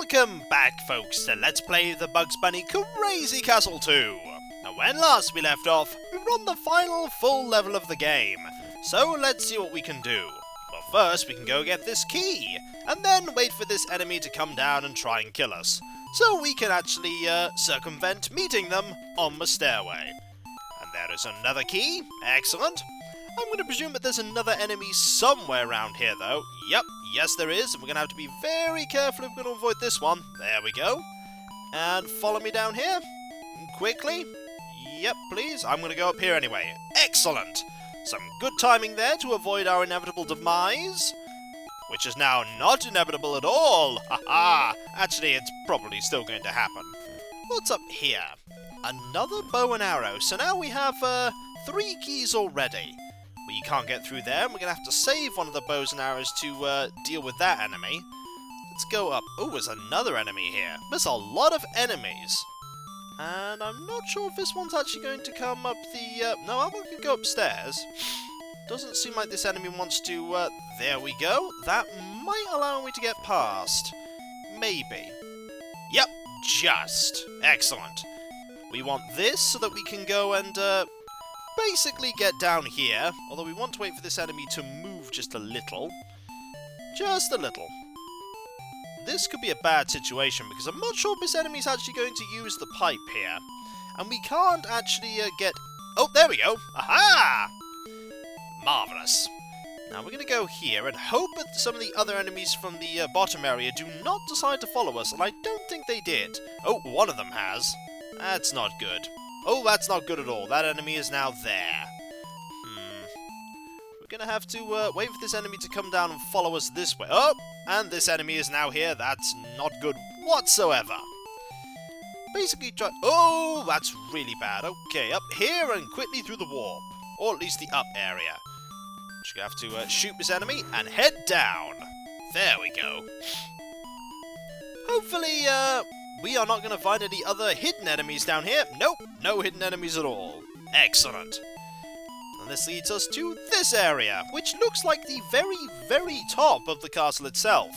Welcome back, folks, to Let's Play the Bugs Bunny Crazy Castle 2. Now, when last we left off, we were on the final full level of the game. So let's see what we can do. Well, first we can go get this key, and then wait for this enemy to come down and try and kill us. So we can actually circumvent meeting them on the stairway. And there is another key. Excellent. I'm going to presume that there's another enemy somewhere around here, though. Yep, yes there is, and we're going to have to be very careful if we're going to avoid this one. There we go. And follow me down here. Quickly. Yep, please. I'm going to go up here anyway. Excellent! Some good timing there to avoid our inevitable demise. Which is now not inevitable at all. Haha! Actually, it's probably still going to happen. What's up here? Another bow and arrow. So now we have 3 keys already. We can't get through there, and we're going to have to save one of the bows and arrows to deal with that enemy. Let's go up. Oh, there's another enemy here. There's a lot of enemies. And I'm not sure if this one's actually going to come up the... No, I'm going to go upstairs. Doesn't seem like this enemy wants to... There we go. That might allow me to get past. Maybe. Yep, just. Excellent. We want this so that we can go and... basically get down here, although we want to wait for this enemy to move just a little. Just a little. This could be a bad situation, because I'm not sure if this enemy's actually going to use the pipe here. And we can't actually get... Oh, there we go! Aha! Marvellous. Now we're going to go here and hope that some of the other enemies from the bottom area do not decide to follow us, and I don't think they did. Oh, one of them has. That's not good. Oh, that's not good at all. That enemy is now there. We're going to have to wait for this enemy to come down and follow us this way. Oh, and this enemy is now here. That's not good whatsoever. Basically, try... Oh, that's really bad. Okay, up here and quickly through the warp. Or at least the up area. Just going to have to shoot this enemy and head down. There we go. Hopefully, we are not going to find any other hidden enemies down here. Nope, no hidden enemies at all. Excellent. And this leads us to this area, which looks like the very, very top of the castle itself.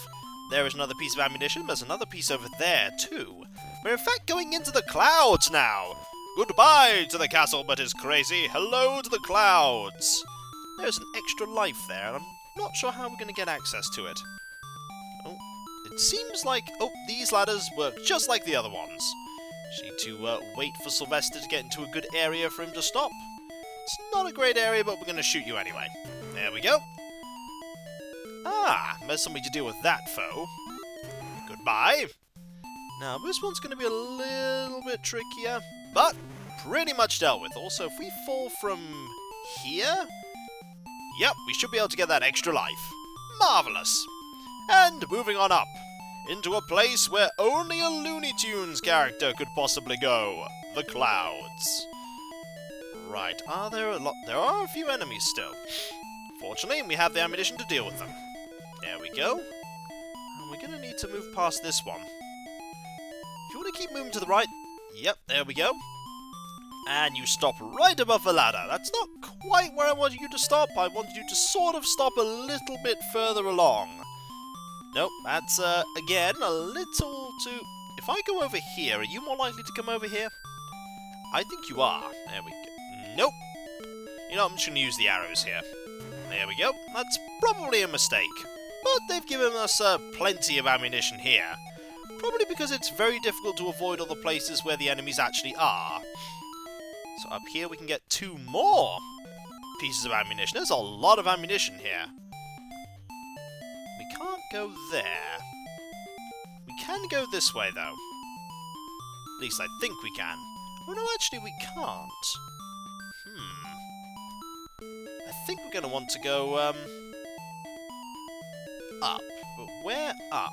There is another piece of ammunition. There's another piece over there, too. We're in fact going into the clouds now. Goodbye to the castle but is crazy. Hello to the clouds. There's an extra life there, and I'm not sure how we're going to get access to it. Oh. It seems like, oh, these ladders work just like the other ones. Just need to wait for Sylvester to get into a good area for him to stop. It's not a great area, but we're going to shoot you anyway. There we go. Ah, there's somebody to deal with that foe. Goodbye. Now, this one's going to be a little bit trickier, but pretty much dealt with. Also, if we fall from here... Yep, we should be able to get that extra life. Marvellous. And moving on up, into a place where only a Looney Tunes character could possibly go. The clouds. Right, are there a lot? There are a few enemies still. Fortunately, we have the ammunition to deal with them. There we go. And we're going to need to move past this one. If you want to keep moving to the right, yep, there we go. And you stop right above the ladder. That's not quite where I wanted you to stop. I wanted you to sort of stop a little bit further along. Nope, that's, again, a little too... If I go over here, are you more likely to come over here? I think you are. There we go. Nope. You know, I'm just going to use the arrows here. There we go. That's probably a mistake. But they've given us plenty of ammunition here. Probably because it's very difficult to avoid all the places where the enemies actually are. So up here we can get 2 more pieces of ammunition. There's a lot of ammunition here. We can't go there. We can go this way, though. At least I think we can. Oh, no, actually we can't. I think we're going to want to go, up. But where up?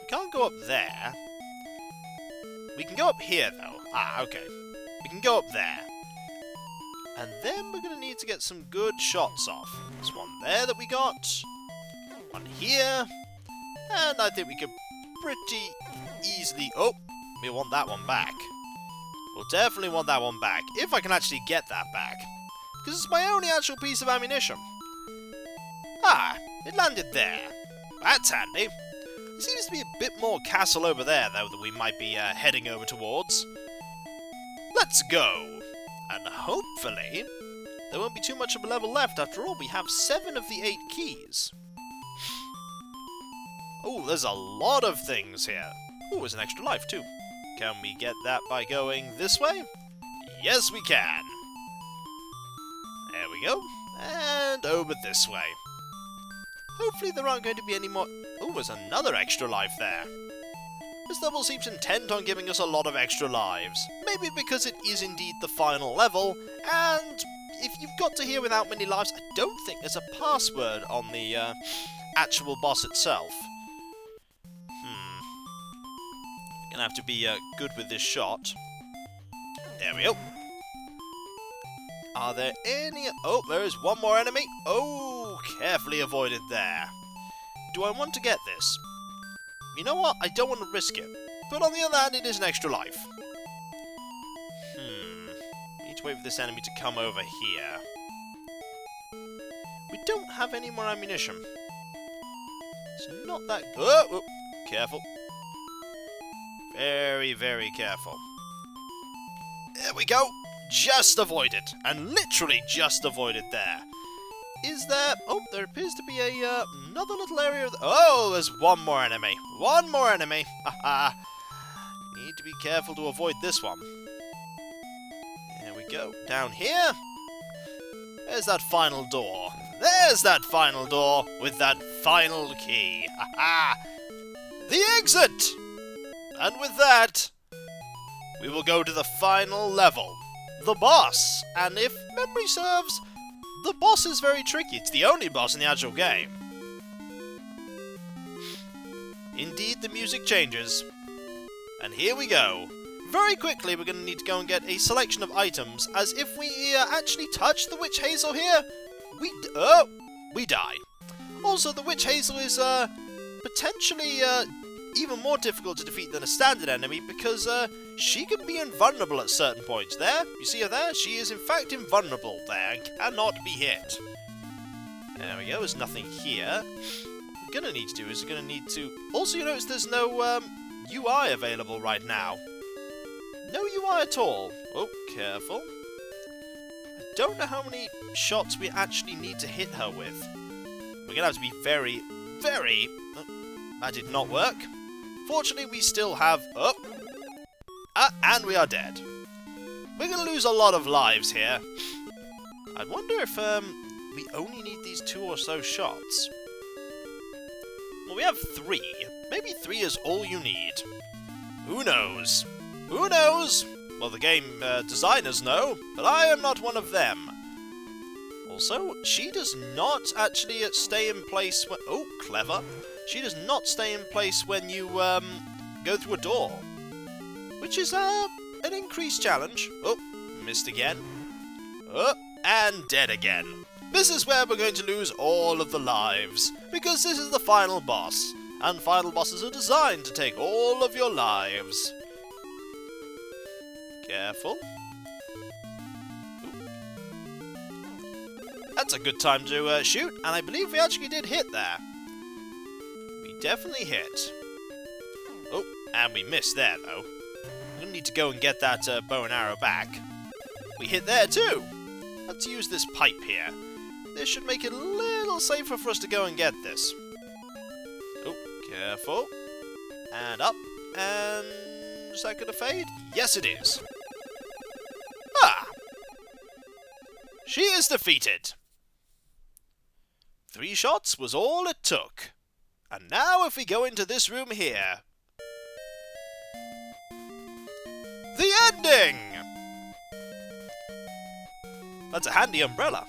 We can't go up there. We can go up here, though. Ah, okay. We can go up there. And then we're going to need to get some good shots off. There's one there that we got. One here. And I think we could pretty easily... Oh, we want that one back. We'll definitely want that one back. If I can actually get that back. Because it's my only actual piece of ammunition. Ah, it landed there. That's handy. There seems to be a bit more castle over there, though, that we might be heading over towards. Let's go! And hopefully, there won't be too much of a level left. After all, we have 7 of the 8 keys. Oh, there's a lot of things here. Oh, there's an extra life, too. Can we get that by going this way? Yes, we can. There we go. And over this way. Hopefully there aren't going to be any more... Oh, there's another extra life there. This level seems intent on giving us a lot of extra lives. Maybe because it is indeed the final level, and if you've got to here without many lives, I don't think there's a password on the actual boss itself. We're gonna have to be good with this shot. There we go. Are there any... Oh, there is one more enemy. Oh, carefully avoided there. Do I want to get this? You know what? I don't want to risk it. But on the other hand, it is an extra life. Need to wait for this enemy to come over here. We don't have any more ammunition. It's not that... Oh, careful. Very, very careful. There we go. Just avoided. And literally just avoided there. Is there... Oh, there appears to be another little area... Oh, there's one more enemy. One more enemy. Haha. Need to be careful to avoid this one. There we go. Down here. There's that final door. There's that final door with that final key. Haha. The exit! And with that, we will go to the final level. The boss. And if memory serves... The boss is very tricky. It's the only boss in the actual game. Indeed, the music changes. And here we go. Very quickly, we're going to need to go and get a selection of items, as if we actually touch the Witch Hazel here, we die. Also, the Witch Hazel is potentially even more difficult to defeat than a standard enemy, because she can be invulnerable at certain points. There, you see her there? She is in fact invulnerable there and cannot be hit. There we go, there's nothing here. What we're going to need to do is we're going to need to... Also, you notice there's no UI available right now. No UI at all. Oh, careful. I don't know how many shots we actually need to hit her with. We're going to have to be very, very... Oh, that did not work. Fortunately, we still have... Oh! And we are dead. We're going to lose a lot of lives here. I wonder if we only need these 2 or so shots. Well, we have 3. Maybe 3 is all you need. Who knows? Who knows? Well, the game designers know, but I am not one of them. Also, she does not actually stay in place when... Oh, clever. She does not stay in place when you go through a door. Which is an increased challenge. Oh, missed again. Oh, and dead again. This is where we're going to lose all of the lives, because this is the final boss, and final bosses are designed to take all of your lives. Careful. Ooh. That's a good time to shoot, and I believe we actually did hit there. We definitely hit. Oh, and we missed there, though. We're going to need to go and get that bow and arrow back. We hit there, too. Let's use this pipe here. This should make it a little safer for us to go and get this. Oh, careful. And up. And is that going to fade? Yes, it is. Ah! She is defeated. 3 shots was all it took. And now if we go into this room here... The ending! That's a handy umbrella.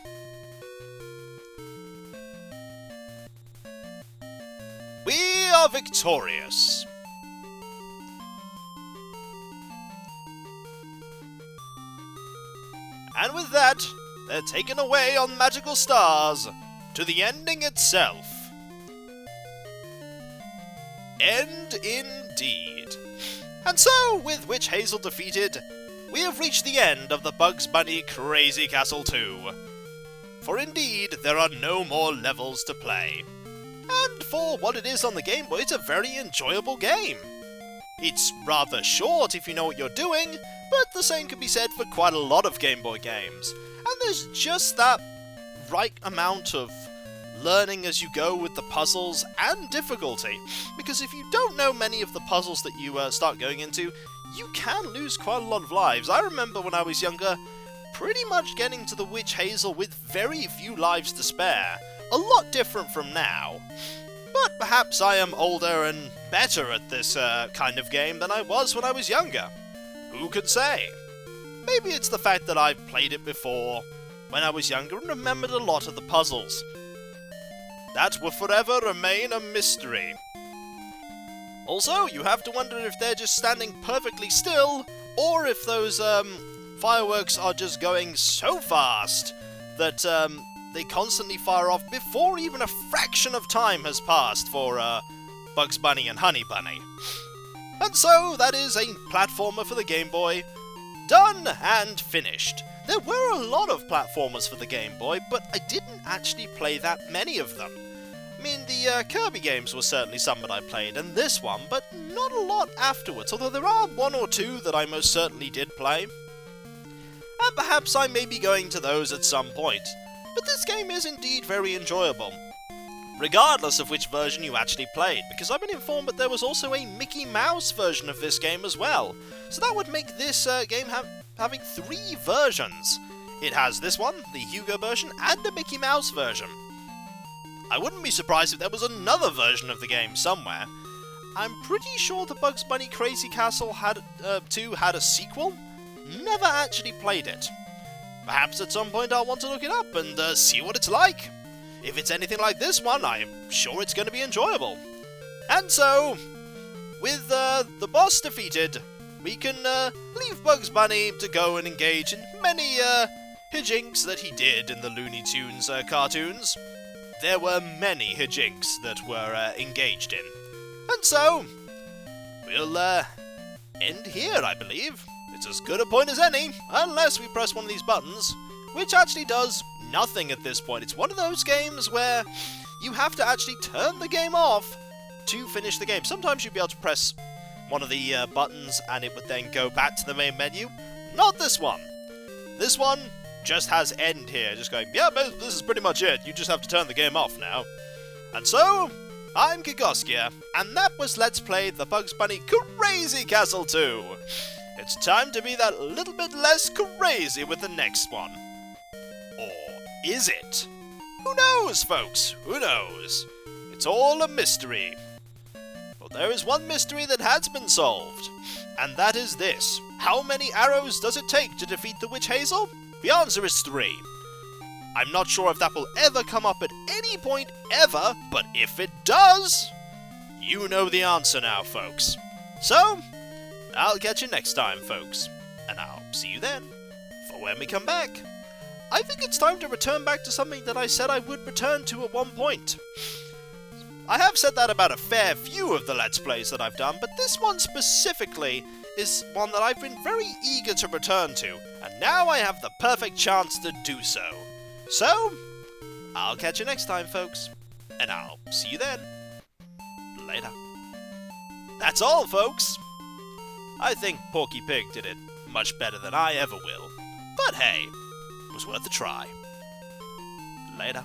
We are victorious. And with that, they're taken away on magical stars to the ending itself. End indeed. And so, with Witch Hazel defeated, we have reached the end of the Bugs Bunny Crazy Castle 2. For indeed, there are no more levels to play. and for what it is on the Game Boy, it's a very enjoyable game. It's rather short if you know what you're doing, but the same can be said for quite a lot of Game Boy games. And there's just that right amount of learning as you go with the puzzles and difficulty, because if you don't know many of the puzzles that you start going into, you can lose quite a lot of lives. I remember when I was younger, pretty much getting to the witch Hazel with very few lives to spare. A lot different from now. But perhaps I am older and better at this kind of game than I was when I was younger. Who can say? Maybe it's the fact that I've played it before when I was younger and remembered a lot of the puzzles. That will forever remain a mystery. Also, you have to wonder if they're just standing perfectly still, or if those fireworks are just going so fast that they constantly fire off before even a fraction of time has passed for Bugs Bunny and Honey Bunny. And so, that is a platformer for the Game Boy, done and finished. There were a lot of platformers for the Game Boy, but I didn't actually play that many of them. I mean, the Kirby games were certainly some that I played, and this one, but not a lot afterwards, although there are one or two that I most certainly did play. And perhaps I may be going to those at some point. But this game is indeed very enjoyable, regardless of which version you actually played, because I've been informed that there was also a Mickey Mouse version of this game as well. So that would make this game having 3 versions. It has this one, the Hugo version, and the Mickey Mouse version. I wouldn't be surprised if there was another version of the game somewhere. I'm pretty sure the Bugs Bunny Crazy Castle 2 had a sequel. Never actually played it. Perhaps at some point I'll want to look it up and see what it's like. If it's anything like this one, I'm sure it's going to be enjoyable. And so, with the boss defeated, we can leave Bugs Bunny to go and engage in many hijinks that he did in the Looney Tunes cartoons. There were many hijinks that were engaged in. And so, we'll end here, I believe. It's as good a point as any, unless we press one of these buttons, which actually does nothing at this point. It's one of those games where you have to actually turn the game off to finish the game. Sometimes you'd be able to press one of the buttons and it would then go back to the main menu. Not this one. This one just has end here, just going, yeah, this is pretty much it. You just have to turn the game off now. And so, I'm Kikoskia, and that was Let's Play the Bugs Bunny Crazy Castle 2. It's time to be that little bit less crazy with the next one. Or is it? Who knows, folks? Who knows? It's all a mystery. Well, there is one mystery that has been solved, and that is this. How many arrows does it take to defeat the Witch Hazel? The answer is 3. I'm not sure if that will ever come up at any point ever, but if it does, you know the answer now, folks. So, I'll catch you next time, folks, and I'll see you then for when we come back. I think it's time to return back to something that I said I would return to at one point. I have said that about a fair few of the Let's Plays that I've done, but this one specifically is one that I've been very eager to return to, and now I have the perfect chance to do so. So, I'll catch you next time, folks, and I'll see you then. Later. That's all, folks. I think Porky Pig did it much better than I ever will, but hey, it was worth a try. Later.